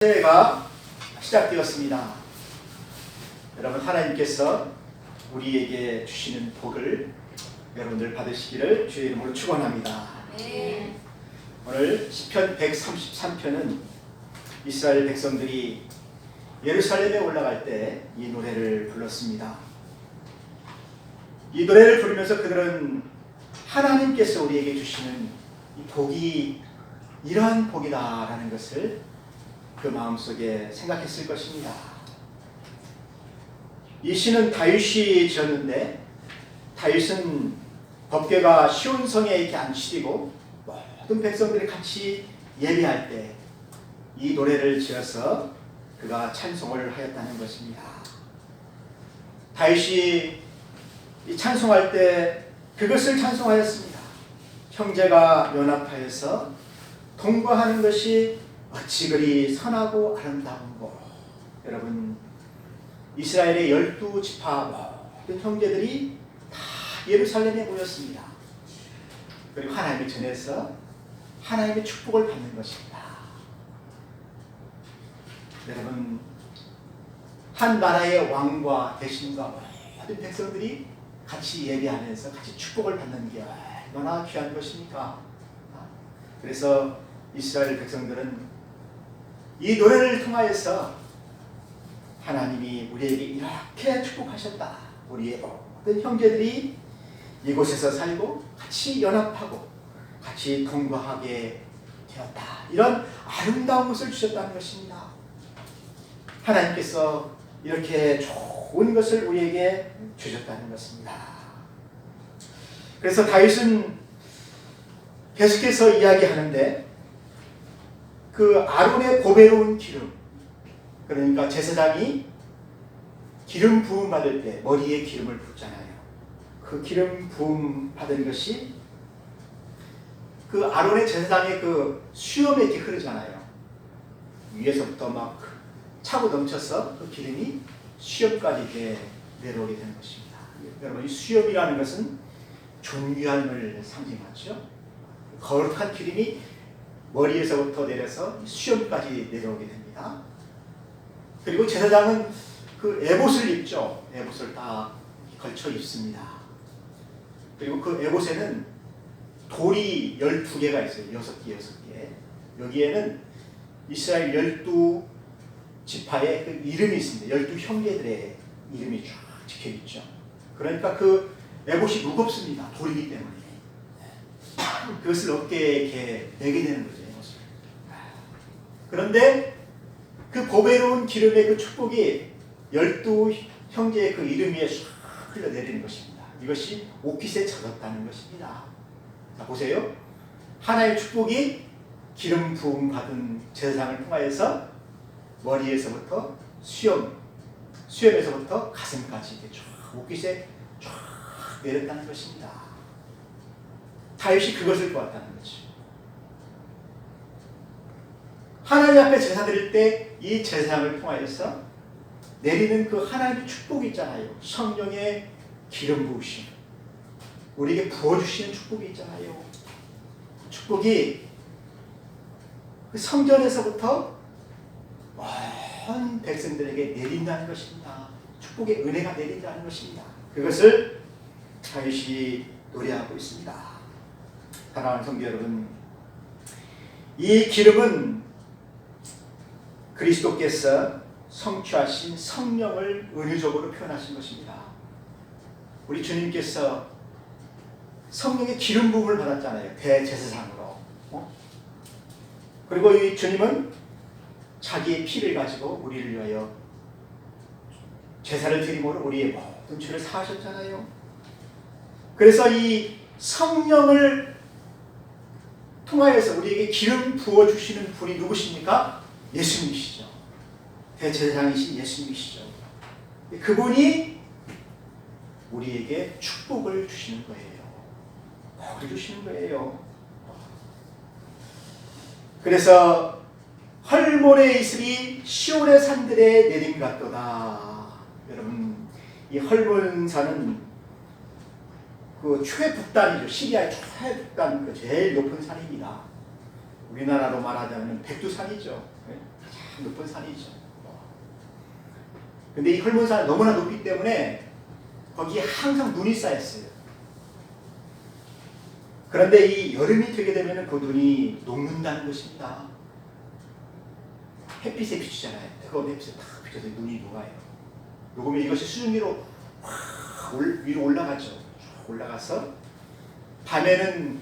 새해가 시작되었습니다. 여러분, 하나님께서 우리에게 주시는 복을 여러분들 받으시기를 주의 이름으로 축원합니다. 네. 오늘 시편 133편은 이스라엘 백성들이 예루살렘에 올라갈 때 이 노래를 불렀습니다. 이 노래를 부르면서 그들은 하나님께서 우리에게 주시는 이 복이 이러한 복이다라는 것을 그 마음속에 생각했을 것입니다. 이 시는 다윗이 지었는데, 다윗은 법궤가 시온 성에 이렇게 안치리고 모든 백성들이 같이 예배할 때 이 노래를 지어서 그가 찬송을 하였다는 것입니다. 다윗이 이 찬송할 때 그것을 찬송하였습니다. 형제가 연합하여서 동거하는 것이 어찌 그리 선하고 아름다운고. 여러분, 이스라엘의 12지파 모든 형제들이 다 예루살렘에 모였습니다. 그리고 하나님을 전해서 하나님의 축복을 받는 것입니다. 여러분, 한 나라의 왕과 대신과 모든 백성들이 같이 예배하면서 같이 축복을 받는 게 얼마나 귀한 것입니까? 그래서 이스라엘 백성들은 이 노래를 통하여서 하나님이 우리에게 이렇게 축복하셨다. 우리의 모든 형제들이 이곳에서 살고 같이 연합하고 같이 동거하게 되었다. 이런 아름다운 것을 주셨다는 것입니다. 하나님께서 이렇게 좋은 것을 우리에게 주셨다는 것입니다. 그래서 다윗은 계속해서 이야기하는데, 그 아론의 보배로운 기름, 그러니까 제사장이 기름 부음 받을 때 머리에 기름을 붓잖아요. 그 기름 부음 받은 것이 그 아론의 제사장의 그 수염에 이렇게 흐르잖아요. 위에서부터 막 차고 넘쳐서 그 기름이 수염까지 이렇게 내려오게 되는 것입니다. 여러분, 이 수염이라는 것은 존귀함을 상징하죠. 거룩한 기름이 머리에서부터 내려서 수염까지 내려오게 됩니다. 그리고 제사장은 그 에봇을 입죠. 에봇을 다 걸쳐 입습니다. 그리고 그 에봇에는 돌이 12개가 있어요. 6개. 여기에는 이스라엘 12지파의 그 이름이 있습니다. 12형제들의 이름이 쫙 찍혀 있죠. 그러니까 그 에봇이 무겁습니다. 돌이기 때문에. 그것을 어깨에 이렇게 내게 되는 거죠. 그런데 그 보배로운 기름의 그 축복이 12형제의 그 이름 위에 쫙 흘러내리는 것입니다. 이것이 옷깃에 젖었다는 것입니다. 자, 보세요. 하나님의 축복이 기름 부음 받은 제사장을 통하여서 머리에서부터 수염에서부터 가슴까지 이렇게 쫙 옷깃에 쫙 내렸다는 것입니다. 다윗이 그것을 보았다는 거죠. 하나님 앞에 제사 드릴 때 이 제사장을 통하여서 내리는 그 하나님의 축복이 있잖아요. 성령의 기름 부으심, 우리에게 부어주시는 축복이 있잖아요. 축복이 그 성전에서부터 온 백성들에게 내린다는 것입니다. 축복의 은혜가 내린다는 것입니다. 그것을 다윗이 노래하고 있습니다. 사랑하는 성도 여러분, 이 기름은 그리스도께서 성취하신 성령을 은유적으로 표현하신 것입니다. 우리 주님께서 성령의 기름 부음을 받았잖아요. 대제사장으로. 그리고 이 주님은 자기의 피를 가지고 우리를 위하여 제사를 드림으로 우리의 모든 죄를 사하셨잖아요. 그래서 이 성령을 통하여서 우리에게 기름 부어주시는 분이 누구십니까? 예수님이시죠. 대제사장이신 예수님이시죠. 그분이 우리에게 축복을 주시는 거예요. 복을 주시는 거예요. 그래서 헐모의 이슬이 시온의 산들에 내림 같도다. 여러분, 이 헐몬산은 그 최북단이죠. 시리아의 최북단, 그 제일 높은 산입니다. 우리나라로 말하자면 백두산이죠. 가장 높은 산이죠. 근데 이 헐몬산은 너무나 높기 때문에 거기에 항상 눈이 쌓였어요. 그런데 이 여름이 되게 되면 그 눈이 녹는다는 것입니다. 햇빛에 비추잖아요. 뜨거운 햇빛에 탁 비춰서 눈이 녹아요. 녹으면 이것이 수증기로 위로 올라가죠. 쭉 올라가서 밤에는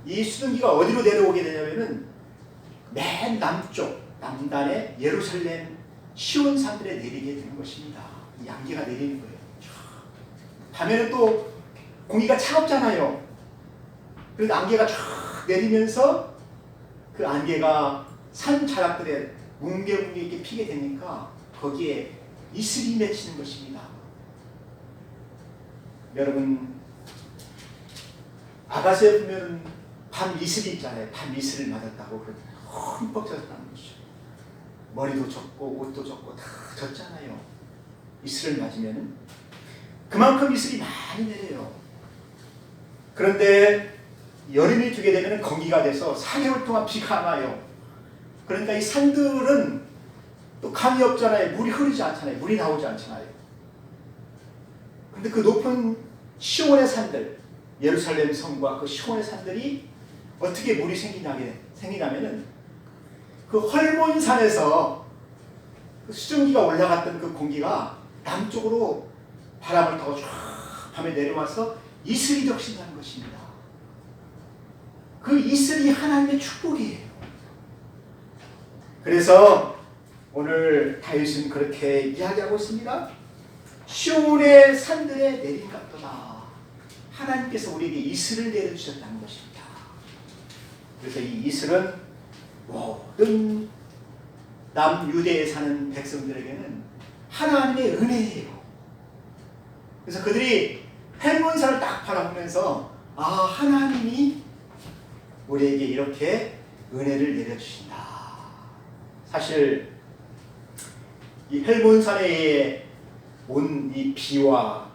이 수증기가 어디로 내려오게 되냐면은 맨 남쪽 남단의 예루살렘 시온 산들에 내리게 되는 것입니다. 이 안개가 내리는 거예요. 밤에는 또 공기가 차갑잖아요. 그래서 안개가 쫙 내리면서 그 안개가 산 자락들에 뭉게뭉게 이렇게 피게 되니까 거기에 이슬이 맺히는 것입니다. 여러분 아가서에 보면 밤 이슬이 있잖아요. 밤 이슬을 맞았다고 흠뻑 젖었다는 것이죠. 머리도 젖고 옷도 젖고 다 젖잖아요. 이슬을 맞으면 그만큼 이슬이 많이 내려요. 그런데 여름이 되게 되면 건기가 돼서 4개월 동안 비가 안 와요. 그러니까 이 산들은 또 강이 없잖아요. 물이 흐르지 않잖아요. 물이 나오지 않잖아요. 그런데 그 높은 시온의 산들, 예루살렘 성과 그 시온의 산들이 어떻게 물이 생기냐면은 그 헐몬산에서 그 수증기가 올라갔던 그 공기가 남쪽으로 바람을 타고 쫙 밤에 내려와서 이슬이 적신다는 것입니다. 그 이슬이 하나님의 축복이에요. 그래서 오늘 다윗은 그렇게 이야기하고 있습니다. 시온의 산들에 내린 같도다. 하나님께서 우리에게 이슬을 내려주셨다는 것입니다. 그래서 이 이슬은 모든 남유대에 사는 백성들에게는 하나님의 은혜예요. 그래서 그들이 헬몬산을 딱 바라보면서 하나님이 우리에게 이렇게 은혜를 내려주신다. 사실 이 헬몬산에 온 이 비와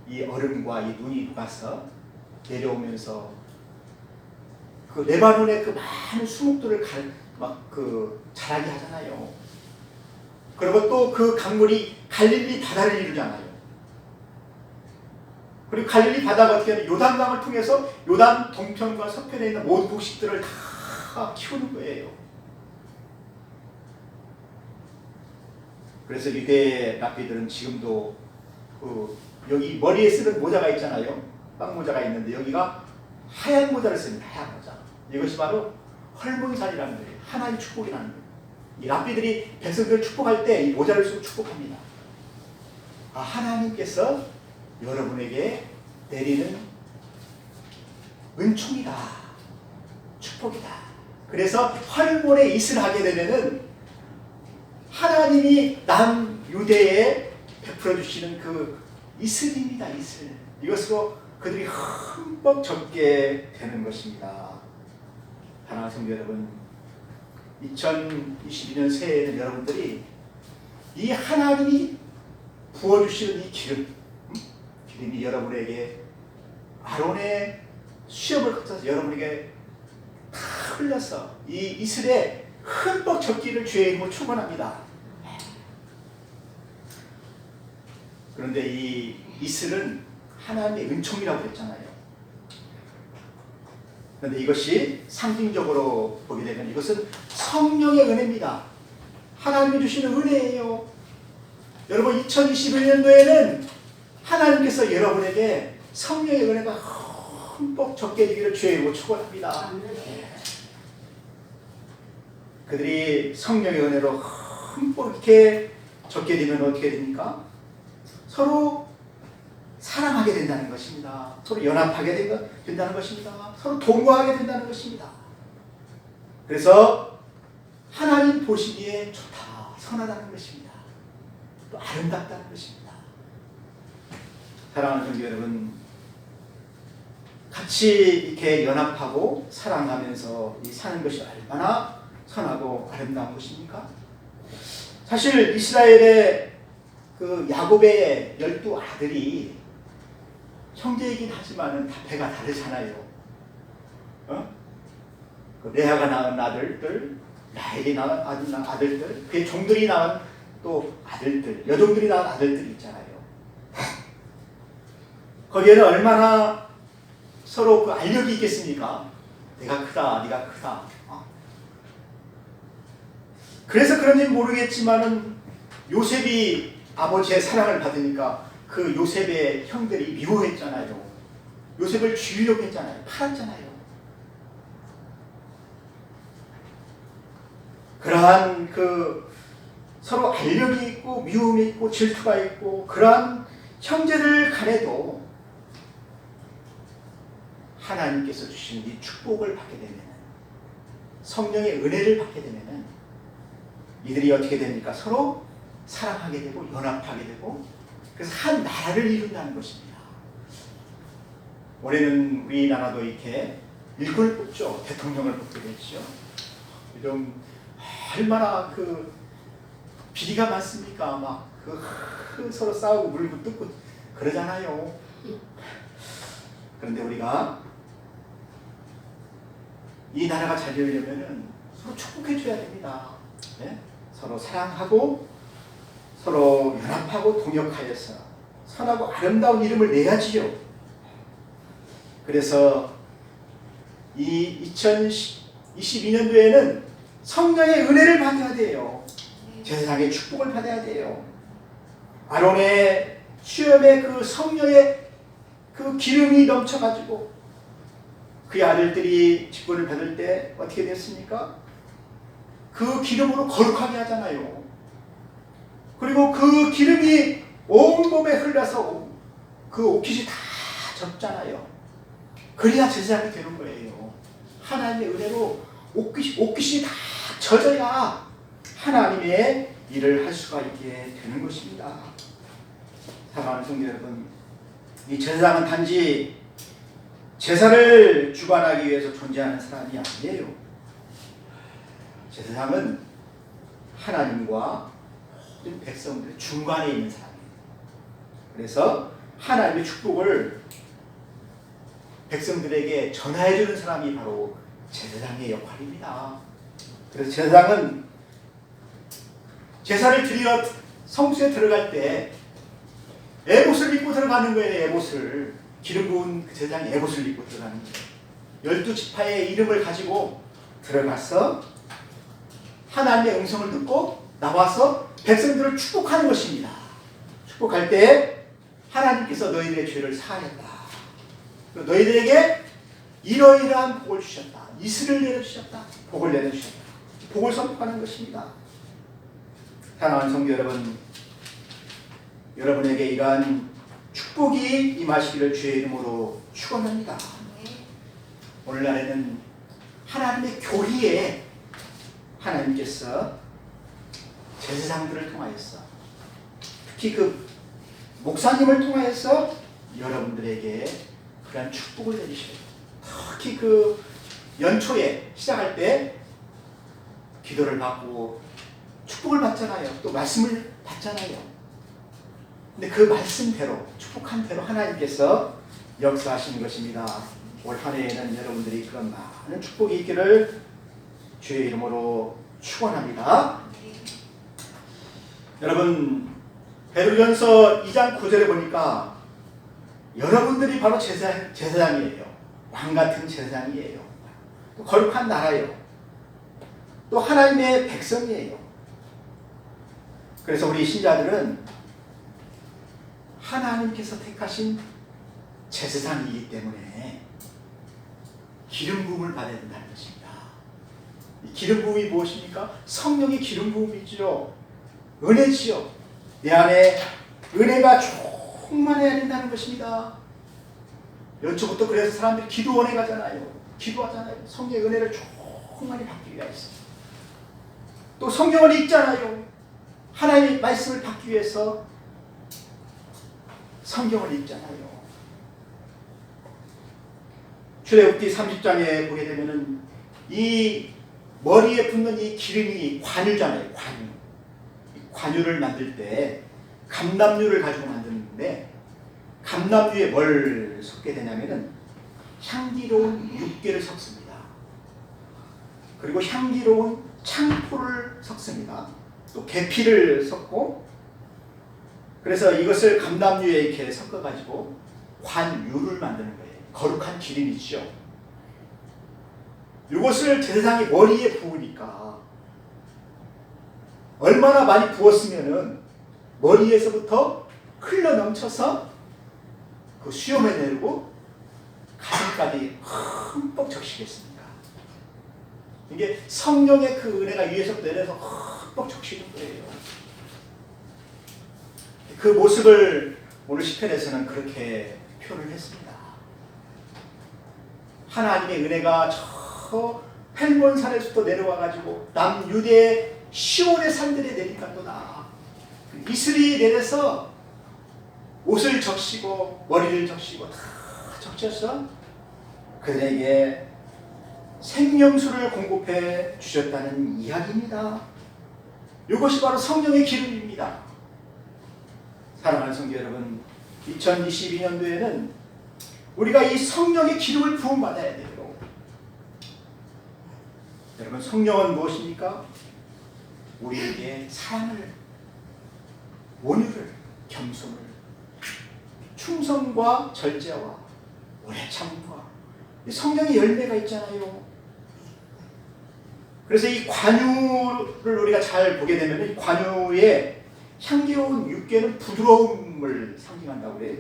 이 얼음과 이 눈이 녹아서 내려오면서 그 레바논의 그 많은 수목들을 자라게 하잖아요. 그리고 또 그 강물이 갈릴리 바다를 이루잖아요. 그리고 갈릴리 바다가 어떻게 하면 요단강을 통해서 요단 동편과 서편에 있는 모든 곡식들을 다 키우는 거예요. 그래서 유대 랍비들은 지금도 여기 머리에 쓰는 모자가 있잖아요. 빵 모자가 있는데 여기가 하얀 모자를 씁니다. 하얀 모자. 이것이 바로 헐몬산이라는 거예요. 하나님의 축복이라는 거예요. 이 랍비들이 백성들을 축복할 때 이 모자를 쓰고 축복합니다. 하나님께서 여러분에게 내리는 은총이다. 축복이다. 그래서 헐몬에 이슬 하게 되면은 하나님이 남유대에 베풀어 주시는 그 이슬입니다. 이슬. 이것으로 그들이 흠뻑 젖게 되는 것입니다. 사랑하는 성도 여러분, 2022년 새해에는 여러분들이 이 하나님이 부어주시는 이 기름이 여러분에게 아론의 수염을 흩어서 여러분에게 다 흘려서 이 이슬에 흠뻑 젖기를 주의 이름으로 축원합니다. 그런데 이 이슬은 하나님의 은총이라고 했잖아요. 그런데 이것이 상징적으로 보게 되면 이것은 성령의 은혜입니다. 하나님이 주시는 은혜예요. 여러분 2021년도에는 하나님께서 여러분에게 성령의 은혜가 흠뻑 젖게 되기를 주의 이름으로 축원합니다. 그들이 성령의 은혜로 흠뻑 이렇게 젖게 되면 어떻게 됩니까? 서로 사랑하게 된다는 것입니다. 서로 연합하게 된다는 것입니다. 서로 동거하게 된다는 것입니다. 그래서 하나님 보시기에 좋다, 선하다는 것입니다. 또 아름답다는 것입니다. 사랑하는 성도 여러분, 같이 이렇게 연합하고 사랑하면서 사는 것이 얼마나 선하고 아름다운 것입니까? 사실 이스라엘의 그 야곱의 12아들이 형제이긴 하지만은 다 배가 다르잖아요. 그 레아가 낳은 아들들 나에게 낳은 아들들, 그의 종들이 낳은 또 아들들, 여종들이 낳은 아들들이 있잖아요. 거기에는 얼마나 서로 그 알력이 있겠습니까? 내가 크다, 네가 크다. 그래서 그런지 모르겠지만은 요셉이 아버지의 사랑을 받으니까 그 요셉의 형들이 미워했잖아요. 요셉을 죽이려고 했잖아요. 팔았잖아요. 그러한 그 서로 알력이 있고 미움이 있고 질투가 있고 그러한 형제들 간에도 하나님께서 주신 이 축복을 받게 되면, 성령의 은혜를 받게 되면 이들이 어떻게 됩니까? 서로 사랑하게 되고 연합하게 되고, 그래서 한 나라를 이룬다는 것입니다. 올해는 우리나라도 이렇게 일꾼을 뽑죠. 대통령을 뽑게 되죠. 이런 얼마나 그 비리가 많습니까? 막 그 서로 싸우고 물고 뜯고 그러잖아요. 그런데 우리가 이 나라가 잘 되려면은 서로 축복해 줘야 됩니다. 네? 서로 사랑하고 서로 연합하고 동역하여서 선하고 아름다운 이름을 내야지요. 그래서 이 2022년도에는 성령의 은혜를 받아야 돼요. 제사장의 축복을 받아야 돼요. 아론의 수염에 그 성령의 그 기름이 넘쳐가지고 그의 아들들이 직분을 받을 때 어떻게 됐습니까? 그 기름으로 거룩하게 하잖아요. 그리고 그 기름이 온몸에 흘러서 그 옷깃이 다 젖잖아요. 그래야 제사장이 되는 거예요. 하나님의 은혜로 옷깃이 다 젖어야 하나님의 일을 할 수가 있게 되는 것입니다. 사랑하는 성도 여러분, 이 제사장은 단지 제사를 주관하기 위해서 존재하는 사람이 아니에요. 제사장은 하나님과 모든 백성들의 중간에 있는 사람이에요. 그래서 하나님의 축복을 백성들에게 전해주는 사람이 바로 제사장의 역할입니다. 그래서 제사장은 제사를 드리러 성수에 들어갈 때 에봇을 입고 들어가는 거예요. 에봇을. 기름 부은 그 제사장이 에봇을 입고 들어가는 거예요. 12지파의 이름을 가지고 들어가서 하나님의 음성을 듣고 나와서 백성들을 축복하는 것입니다. 축복할 때 하나님께서 너희들의 죄를 사하겠다. 너희들에게 이러이러한 복을 주셨다. 이슬을 내려주셨다. 복을 내려주셨다. 복을 선포하는 것입니다. 사랑하는 성도 여러분, 여러분에게 이러한 축복이 임하시기를 주의 이름으로 축원합니다. 오늘날에는 하나님의 교리에 하나님께서 제사장들을 통하여서, 특히 그 목사님을 통하여서 여러분들에게 그러한 축복을 내리셔요. 특히 그 연초에 시작할 때 기도를 받고 축복을 받잖아요. 또 말씀을 받잖아요. 근데 그 말씀대로, 축복한 대로 하나님께서 역사하시는 것입니다. 올 한 해에는 여러분들이 그런 많은 축복이 있기를 주의 이름으로 축원합니다. 여러분, 베드로전서 2장 9절에 보니까 여러분들이 바로 제사장이에요. 왕같은 제사장이에요. 또 거룩한 나라예요. 또 하나님의 백성이에요. 그래서 우리 신자들은 하나님께서 택하신 제사장이기 때문에 기름 부음을 받아야 된다는 것입니다. 이 기름 부음이 무엇입니까? 성령의 기름 부음이죠. 은혜지요. 내 안에 은혜가 충만해야 된다는 것입니다. 연초부터 그래서 사람들이 기도원에 가잖아요. 기도하잖아요. 성령의 은혜를 충만히 받기 위해서. 또 성경을 읽잖아요. 하나님의 말씀을 받기 위해서 성경을 읽잖아요. 출애굽기 30장에 보게 되면은 이 머리에 붙는 이 기름이 관유잖아요. 관유. 관유를 만들 때 감람유를 가지고 만드는데, 감람유에 뭘 섞게 되냐면은 향기로운 육개를 섞습니다. 그리고 향기로운 창포를 섞습니다. 또 계피를 섞고, 그래서 이것을 감람유에 이렇게 섞어가지고 관유를 만드는 거예요. 거룩한 기름이죠. 이것을 제사장이 머리에 부으니까 얼마나 많이 부었으면은 머리에서부터 흘러 넘쳐서 그 수염에 내리고 가슴까지 흠뻑 적시겠습니까? 이게 성령의 그 은혜가 위에서부터 내려서 흠뻑 적시는 거예요. 그 모습을 오늘 시편에서는 그렇게 표현을 했습니다. 하나님의 은혜가 저 헬몬산에서부터 내려와가지고 남유대 시온의 산들에 내리니까 또 나 이슬이 내려서 옷을 적시고 머리를 적시고 다 적셔서 그들에게 생명수를 공급해 주셨다는 이야기입니다. 이것이 바로 성령의 기름입니다. 사랑하는 성도 여러분, 2022년도에는 우리가 이 성령의 기름을 부음받아야 돼요. 여러분, 성령은 무엇입니까? 우리에게 사랑을, 온유를, 겸손을, 충성과 절제와 오래 참음과 성령의 열매가 있잖아요. 그래서 이 관유를 우리가 잘 보게 되면 이 관유의 향기로운 육개는 부드러움을 상징한다고 그래요.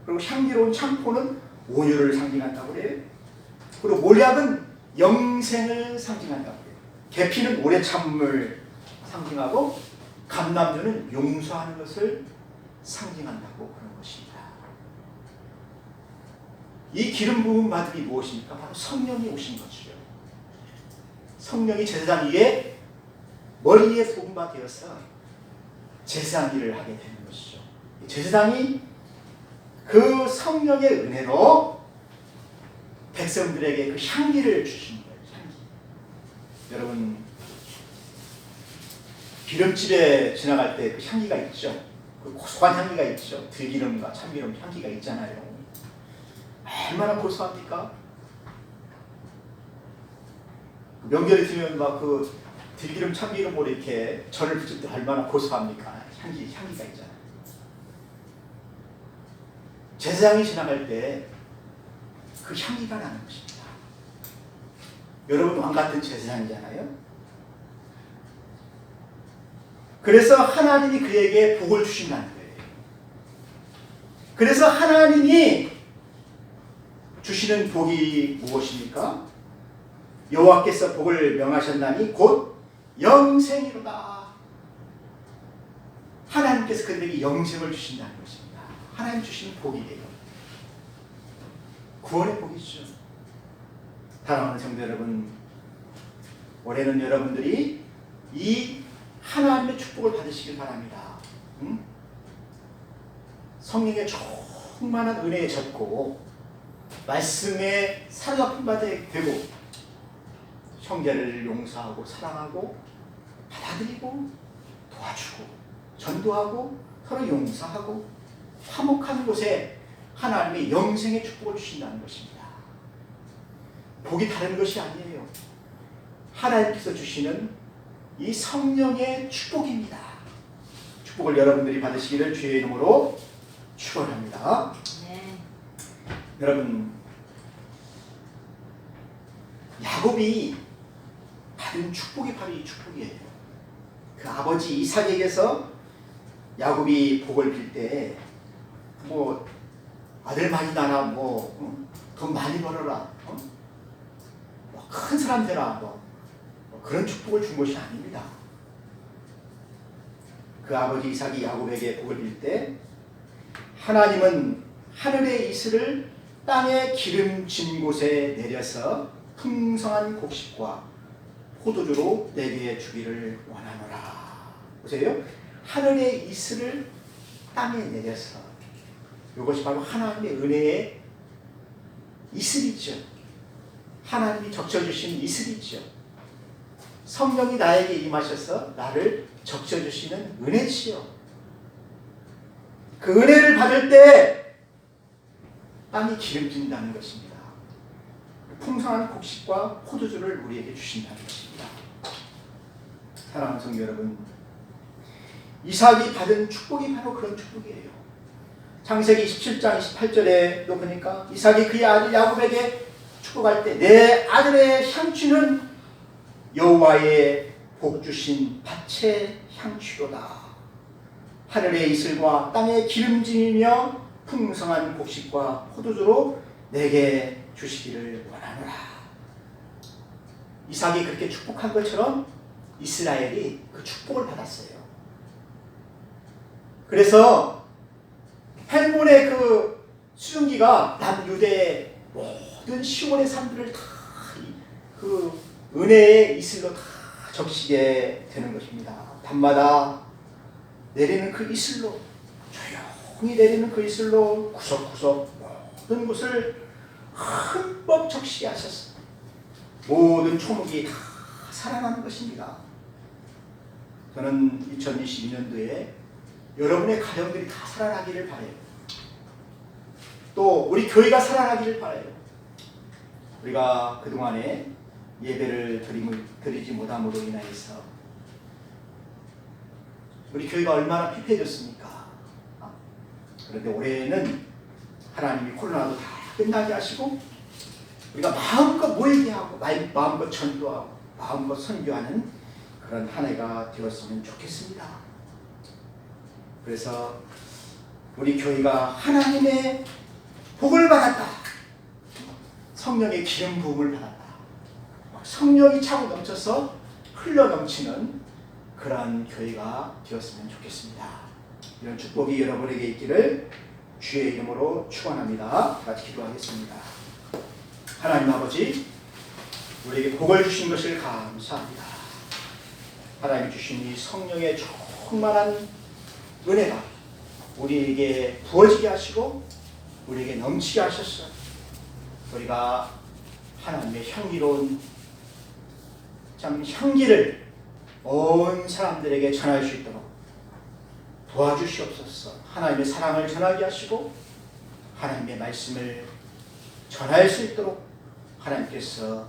그리고 향기로운 창포는 온유를 상징한다고 그래요. 그리고 몰약은 영생을 상징한다고 그래요. 계피는 오래 참음을 상징하고 감람유는 용서하는 것을 상징한다고 그런 것입니다. 이 기름 부음 받음이 무엇입니까? 바로 성령이 오신 것이죠. 성령이 제사장 위에 머리에 부음바 되어서 제사장 일을 하게 되는 것이죠. 제사장이 그 성령의 은혜로 백성들에게 그 향기를 주시는 거예요. 향기. 여러분, 기름집에 지나갈 때 그 향기가 있죠. 그 고소한 향기가 있죠. 들기름과 참기름 향기가 있잖아요. 얼마나 고소합니까? 명절이 되면 막 그 들기름 참기름으로 이렇게 전을 붙일 때 얼마나 고소합니까? 향기가 있잖아요. 제사장이 지나갈 때 그 향기가 나는 것입니다. 여러분, 왕 같은 제사장이잖아요. 그래서 하나님이 그에게 복을 주신다는 거예요. 그래서 하나님이 주시는 복이 무엇입니까? 여호와께서 복을 명하셨나니 곧 영생이로다. 하나님께서 그들에게 영생을 주신다는 것입니다. 하나님 주시는 복이에요. 구원의 복이죠. 사랑하는 성도 여러분, 올해는 여러분들이 이 하나님의 축복을 받으시길 바랍니다. 성령의 충만한 은혜에 젖고 말씀에 사랑받은 바 되고 형제를 용서하고 사랑하고 받아들이고 도와주고 전도하고 서로 용서하고 화목한 곳에 하나님의 영생의 축복을 주신다는 것입니다. 복이 다른 것이 아니에요. 하나님께서 주시는 이 성령의 축복입니다. 축복을 여러분들이 받으시기를 주의 이름으로 축원합니다. 네. 여러분, 야곱이 받은 축복이 바로 이 축복이에요. 그 아버지 이삭에게서 야곱이 복을 빌 때 뭐 아들 많이 낳아, 돈 많이 벌어라, 큰 사람 되라, 그런 축복을 준 것이 아닙니다. 그 아버지 이삭이 야곱에게 복을 빌 때 하나님은 하늘의 이슬을 땅에 기름진 곳에 내려서 풍성한 곡식과 포도주로 내게 주기를 원하노라. 보세요. 하늘의 이슬을 땅에 내려서, 이것이 바로 하나님의 은혜의 이슬이죠. 하나님이 적셔주신 이슬이죠. 성령이 나에게 임하셔서 나를 적셔주시는 은혜지요. 그 은혜를 받을 때 땅이 기름진다는 것입니다. 풍성한 곡식과 포도주를 우리에게 주신다는 것입니다. 사랑하는 성도 여러분, 이삭이 받은 축복이 바로 그런 축복이에요. 창세기 27장 28절에 또 보니까 이삭이 그의 아들 야곱에게 축복할 때 내 아들의 향취는 여호와의 복 주신 밭의 향취로다. 하늘의 이슬과 땅의 기름짐이며 풍성한 곡식과 포도주로 내게 주시기를 원하노라. 이삭이 그렇게 축복한 것처럼 이스라엘이 그 축복을 받았어요. 그래서 헬몬의 그 수증기가 남유대의 모든 시온의 산들을 다 그 은혜의 이슬로 다 적시게 되는 것입니다. 밤마다 내리는 그 이슬로, 조용히 내리는 그 이슬로 구석구석 모든 곳을 흠뻑 적시게 하셨습니다. 모든 초목이 다 살아나는 것입니다. 저는 2022년도에 여러분의 가정들이 다 살아나기를 바라요. 또 우리 교회가 살아나기를 바라요. 우리가 그동안에 예배를 드리지 못함으로 인하여서 우리 교회가 얼마나 피폐해졌습니까? 그런데 올해는 하나님이 코로나도 다 끝나게 하시고 우리가 마음껏 모이게 하고 마음껏 전도하고 마음껏 선교하는 그런 한 해가 되었으면 좋겠습니다. 그래서 우리 교회가 하나님의 복을 받았다. 성령의 기름 부음을 받았다. 성령이 차고 넘쳐서 흘러 넘치는 그러한 교회가 되었으면 좋겠습니다. 이런 축복이 여러분에게 있기를 주의 이름으로 축원합니다. 같이 기도하겠습니다. 하나님 아버지, 우리에게 복을 주신 것을 감사합니다. 하나님 주신 이 성령의 충만한 은혜가 우리에게 부어지게 하시고 우리에게 넘치게 하셨어요. 우리가 하나님의 향기로운 참 향기를 온 사람들에게 전할 수 있도록 도와주시옵소서. 하나님의 사랑을 전하게 하시고 하나님의 말씀을 전할 수 있도록 하나님께서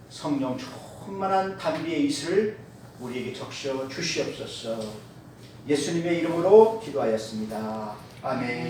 성령 충만한 담비의 이슬을 우리에게 적셔 주시옵소서. 예수님의 이름으로 기도하였습니다. 아멘.